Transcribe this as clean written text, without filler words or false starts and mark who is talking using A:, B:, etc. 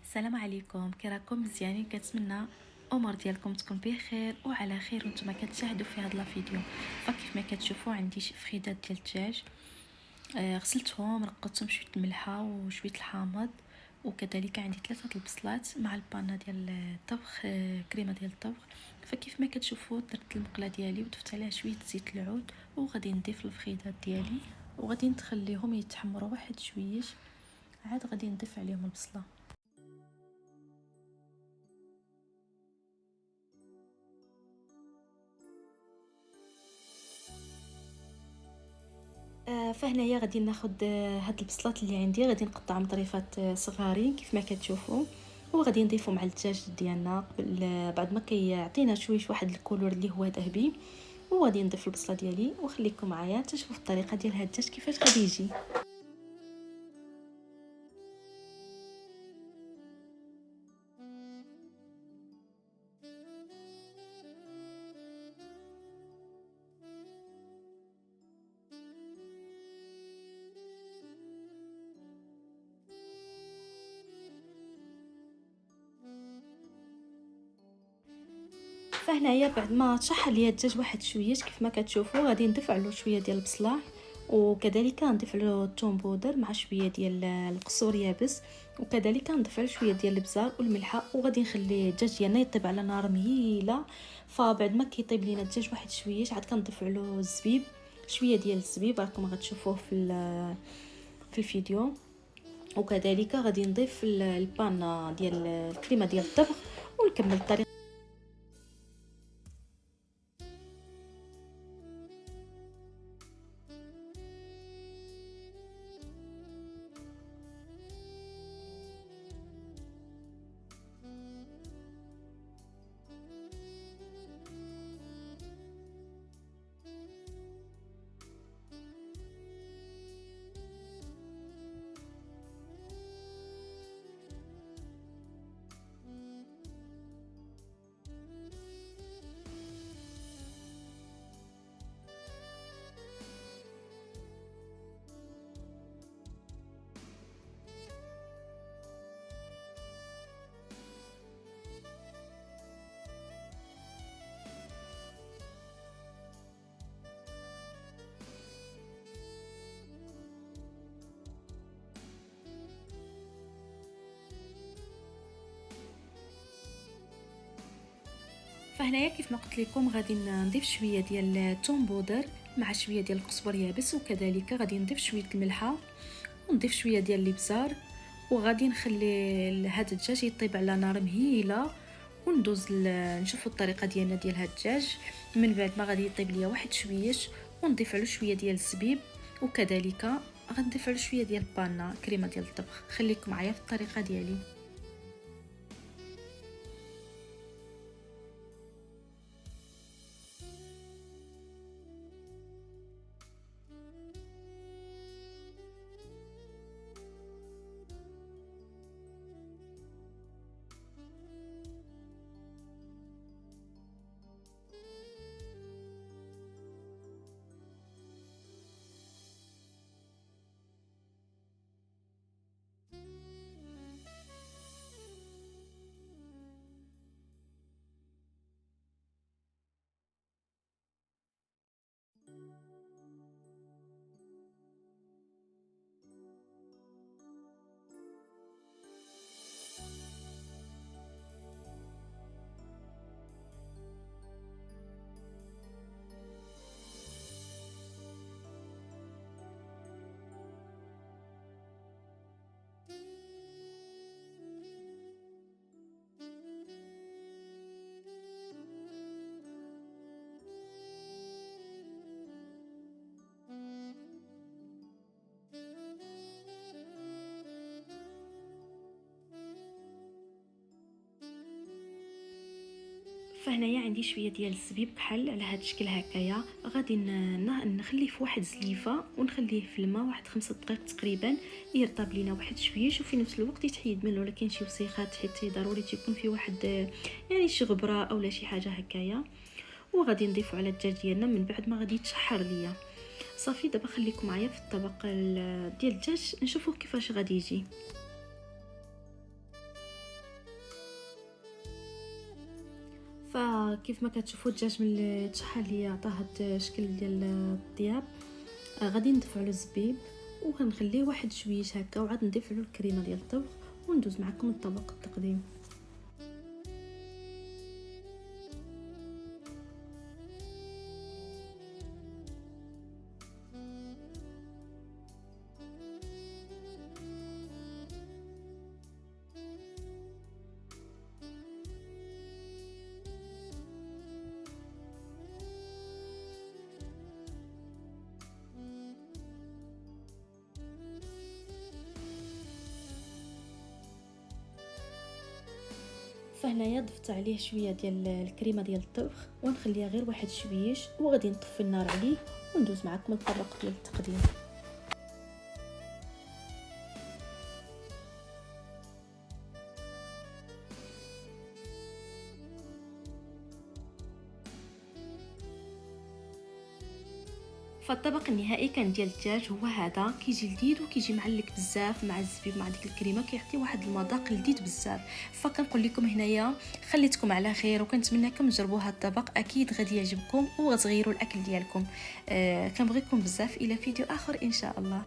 A: السلام عليكم، كي راكم مزيانين؟ كنتمنى امور ديالكم تكون بخير وعلى خير وانتم كتشاهدوا في هذا الفيديو. فكيف ما كتشوفوا عندي شي فخيدات ديال الدجاج. غسلتهم، رقدتهم شويه الملحه وشويه الحامض، وكذلك عندي 3 البصلات مع البانه ديال الطبخ، كريمه ديال الطبخ. فكيف ما كتشوفوا درت المقله ديالي وضفت عليها شويه زيت العود، وغادي نضيف الفخيدات ديالي وغادي نخليهم يتحمروا واحد شويش، عاد غادي نضيف عليهم البصله. فهنايا غادي ناخد هاد البصلات اللي عندي، غادي نقطعهم طريفات صغارين كيف ما كتشوفوا، وغادي نضيفهم على الدجاج ديالنا بعد ما كيعطينا شويش واحد الكولور اللي هو ذهبي. وغادي نضيف البصله ديالي وخليكم معايا تشوفوا الطريقه ديال هاد الدجاج كيفاش غادي يجي. فهنايا بعد ما تشحر ليا الدجاج واحد شويش كيف ما كتشوفوا، غادي نضيف عليه شويه ديال البصله، وكذلك نضيف له الثوم بودر مع شويه ديال القصور يابس، وكذلك نضيف عليه شويه ديال الابزار والملحه، وغادي نخلي الدجاج ديالنا يطيب على نار مهيله. فبعد ما كيطيب لينا الدجاج واحد شويش عاد كنضيف له الزبيب، شويه ديال الزبيب راكم غتشوفوه في الفيديو. وكذلك غادي نضيف البان ديال الكريمه ديال الطبخ ونكمل الطريقه. فهنايا كيف ما قلت لكم غادي نضيف شويه ديال الثوم بودر مع شويه ديال القزبر يابس، وكذلك غادي نضيف شويه الملحه ونضيف شويه ديال الابزار، وغادي نخلي هذا الدجاج يطيب على نار مهيله، وندوز نشوفوا الطريقه ديالنا ديال هذا الدجاج. من بعد ما غادي يطيب ليا واحد شويش ونضيف عليه شويه ديال الزبيب، وكذلك غنضيف عليه شويه ديال البانه كريمه ديال الطبخ. خليكم معايا في الطريقه ديالي. فهنايا عندي شويه ديال الزبيب كحل على هذا الشكل هكايا، غادي نخليه في واحد الزليفه ونخليه في الماء واحد 5 دقائق تقريبا يرطب لينا واحد شويش، وفي نفس الوقت يتحيد منه ولا كاين شي وسيخات حيت ضروري تيكون فيه واحد يعني شي غبره اولا شي حاجه هكايا. وغادي نضيفو على الدجاج ديالنا من بعد ما غادي يتشحر ليا. صافي دابا خليكم معايا في الطبق ديال الدجاج نشوفوه كيفاش غادي يجي. فكيف ما كتشوفوا الدجاج من تشحال هي عطاه هاد الشكل ديال الطياب. غادي نضيف له الزبيب وغنخليه واحد شويش هكا، وعاد نضيف له الكريمه ديال الطبخ وندوز معكم الطبق التقديم. فهنايا ضفت عليه شويه ديال الكريمه ديال الطبخ ونخليها غير واحد شويش، وغادي نطفي النار عليه وندوز معكم الطبق ديال التقديم. فالطبق النهائي كان ديال الدجاج هو هذا، كيجي لذيذ وكيجي معلك بزاف مع الزبيب مع ديك الكريمه، كيعطي واحد المذاق لذيذ بزاف. فكنقول لكم هنايا خليتكم على خير، وكنتمنىكم تجربوا هذا الطبق، اكيد غادي يعجبكم وغتغيروا الاكل ديالكم. كنبغيكم بزاف، الى فيديو اخر ان شاء الله.